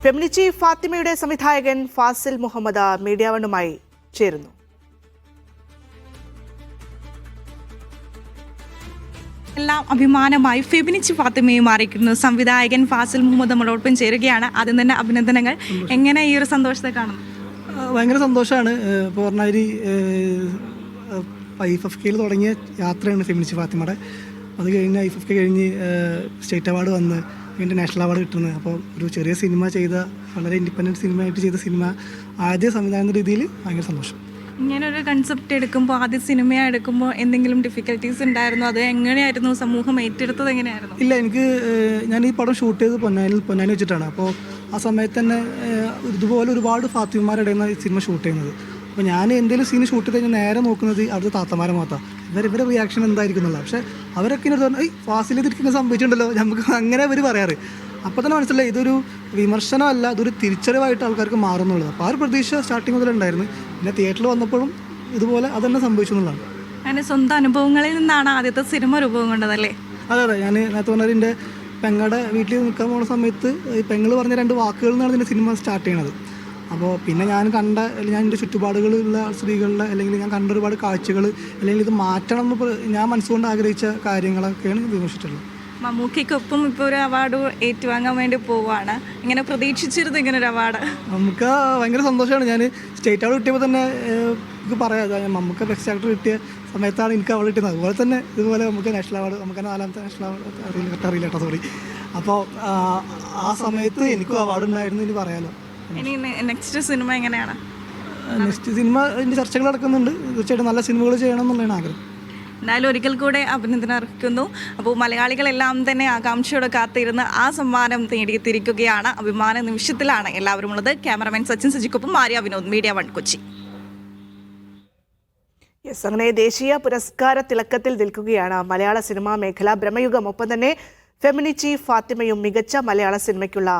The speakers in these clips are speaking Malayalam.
ഫെമിനിച്ചി ഫാത്തിമയുടെ സംവിധായകൻ ഫാസിൽ മുഹമ്മദ് മീഡിയ വണ്ണുമായി ചേരുന്നു. എല്ലാം അഭിമാനമായി ഫെമിനിച്ചി ഫാത്തിമയെ മാറിയിരിക്കുന്നു. സംവിധായകൻ ഫാസിൽ മുഹമ്മദ് നമ്മളോടൊപ്പം ചേരുകയാണ്. ആദ്യം തന്നെ അഭിനന്ദനങ്ങൾ. എങ്ങനെ ഈ ഒരു സന്തോഷത്തെ കാണുന്നു? ഭയങ്കര സന്തോഷമാണ്. ഇപ്പോൾ പറഞ്ഞാൽ IFFK തുടങ്ങിയ യാത്രയാണ് ഫെമിനിച്ചി ഫാത്തിമയുടെ. അത് കഴിഞ്ഞ് IFFK കഴിഞ്ഞ് സ്റ്റേറ്റ് അവാർഡ് വന്ന് വീണ്ടും നാഷണൽ അവാർഡ് കിട്ടുന്നത്. അപ്പോൾ ഒരു ചെറിയ സിനിമ ചെയ്ത, വളരെ ഇൻഡിപെൻഡൻറ്റ് സിനിമയായിട്ട് ചെയ്ത സിനിമ ആദ്യ സംവിധാന രീതിയിൽ ഭയങ്കര സന്തോഷം. ഇങ്ങനൊരു കൺസെപ്റ്റ് എടുക്കുമ്പോൾ, ആദ്യ സിനിമ എടുക്കുമ്പോൾ എന്തെങ്കിലും ഡിഫിക്കൽട്ടീസ് ഉണ്ടായിരുന്നു? അത് എങ്ങനെയായിരുന്നു? സമൂഹം ഏറ്റെടുത്തത് എങ്ങനെയായിരുന്നു? ഇല്ല, ഞാൻ ഈ പടം ഷൂട്ട് ചെയ്ത് പൊന്നാനി വെച്ചിട്ടാണ്. അപ്പോൾ ആ സമയത്ത് തന്നെ ഇതുപോലെ ഒരുപാട് ഫാത്തിമാരുടെ ഈ സിനിമ ഷൂട്ട് ചെയ്യുന്നത്. അപ്പോൾ ഞാൻ എന്തെങ്കിലും സീന് ഷൂട്ട് ചെയ്ത് കഴിഞ്ഞാൽ നേരെ നോക്കുന്നത് അവിടുത്തെ താത്തമാരെ മാത്രം. ഇവരുടെ റിയാക്ഷൻ എന്തായിരിക്കും എന്നുള്ള. പക്ഷേ അവരൊക്കെ എന്നോട് പറഞ്ഞു, ഫാസിൽ ഇതിരിക്കുന്ന സംഭവിച്ചിട്ടുണ്ടല്ലോ, നമുക്ക് അങ്ങനെ അവർ പറയാറ്. അപ്പോൾ തന്നെ മനസ്സിലായി ഇതൊരു വിമർശനമല്ല, ഇതൊരു തിരിച്ചറിവായിട്ട് ആൾക്കാർക്ക് മാറുന്നുള്ളത്. അപ്പോൾ ആ ഒരു പ്രതീക്ഷ സ്റ്റാർട്ടിങ് മുതലുണ്ടായിരുന്നു. പിന്നെ തിയേറ്ററിൽ വന്നപ്പോഴും ഇതുപോലെ അതന്നെ സംഭവിച്ചു എന്നുള്ളതാണ്. അങ്ങനെ സ്വന്തം അനുഭവങ്ങളിൽ നിന്നാണ് ആദ്യത്തെ സിനിമ രൂപം കൊണ്ടതല്ലേ? അതെ. ഞാൻ നേരത്തെ പറഞ്ഞാൽ എൻ്റെ പെങ്ങളുടെ വീട്ടിൽ നിൽക്കാൻ പോകുന്ന സമയത്ത് ഈ പെങ്ങൾ പറഞ്ഞ 2 വാക്കുകളിൽ നിന്നാണ് ഇതിൻ്റെ സിനിമ സ്റ്റാർട്ട് ചെയ്യണത്. അപ്പോൾ പിന്നെ ഞാൻ എൻ്റെ ചുറ്റുപാടുകളുള്ള സ്ത്രീകളുടെ, അല്ലെങ്കിൽ ഞാൻ കണ്ട ഒരുപാട് കാഴ്ചകൾ, അല്ലെങ്കിൽ ഇത് മാറ്റണം എന്ന് ഞാൻ മനസ്സുകൊണ്ട് ആഗ്രഹിച്ച കാര്യങ്ങളൊക്കെയാണ് വിമർശിച്ചിട്ടുള്ളത്. മമ്മൂക്കയ്ക്കൊപ്പം ഇപ്പോൾ ഒരു അവാർഡ് ഏറ്റുവാങ്ങാൻ വേണ്ടി പോവുകയാണ്. ഇങ്ങനെ പ്രതീക്ഷിച്ചിരുന്നു ഇങ്ങനൊരു അവാർഡ്? നമുക്ക് ഭയങ്കര സന്തോഷമാണ്. ഞാൻ സ്റ്റേറ്റ് അവാർഡ് കിട്ടിയപ്പോൾ തന്നെ എനിക്ക് പറയാം, മമ്മൂക്ക ബെസ്റ്റ് ആക്ടർ കിട്ടിയ സമയത്താണ് എനിക്ക് അവാർഡ് കിട്ടുന്നത്. അതുപോലെ തന്നെ ഇതുപോലെ നമുക്ക് നാഷണൽ അവാർഡ്, നമുക്ക് 4ാമത്തെ നാഷണൽ അവാർഡ് അറിയില്ല കേട്ടോ, സോറി. അപ്പോൾ ആ സമയത്ത് എനിക്കും അവാർഡ് ഉണ്ടായിരുന്നു എന്ന് പറയാമല്ലോ. ഇനി നെക്സ്റ്റ് സിനിമ എങ്ങനെയാണ്? നെക്സ്റ്റ് സിനിമ ഇതിൻ്റെ ചർച്ചകൾ നടക്കുന്നുണ്ട്. തീർച്ചയായിട്ടും നല്ല സിനിമകൾ ചെയ്യണം എന്നുള്ളതാണ് ആഗ്രഹം. എന്തായാലും ഒരിക്കൽ കൂടെ അഭിനന്ദനം അർഹിക്കുന്നു. അപ്പോൾ മലയാളികളെല്ലാം തന്നെ ആകാംക്ഷയോടെ കാത്തിരുന്ന് ആ സമ്മാനം നേടിയെത്തിയിരിക്കുകയാണ്. അഭിമാന നിമിഷത്തിലാണ് എല്ലാവരും ഉള്ളത്. ക്യാമറമാൻ സച്ചിൻ സജിക്കൊപ്പം ആര്യ വിനോദ്, മീഡിയ 1 കൊച്ചി. അങ്ങനെ ദേശീയ പുരസ്കാര തിളക്കത്തിൽ നിൽക്കുകയാണ് മലയാള സിനിമാ മേഖല. ബ്രഹ്മയുഗം, ഒപ്പം തന്നെ ഫെമിനിച്ചി ഫാത്തിമയും മികച്ച മലയാള സിനിമയ്ക്കുള്ള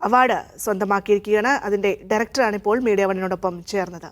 അവാർഡ് സ്വന്തമാക്കിയിരിക്കുകയാണ്. അതിൻ്റെ ഡയറക്ടറാണ് ഇപ്പോൾ മീഡിയ 1നോടൊപ്പം ചേർന്നത്.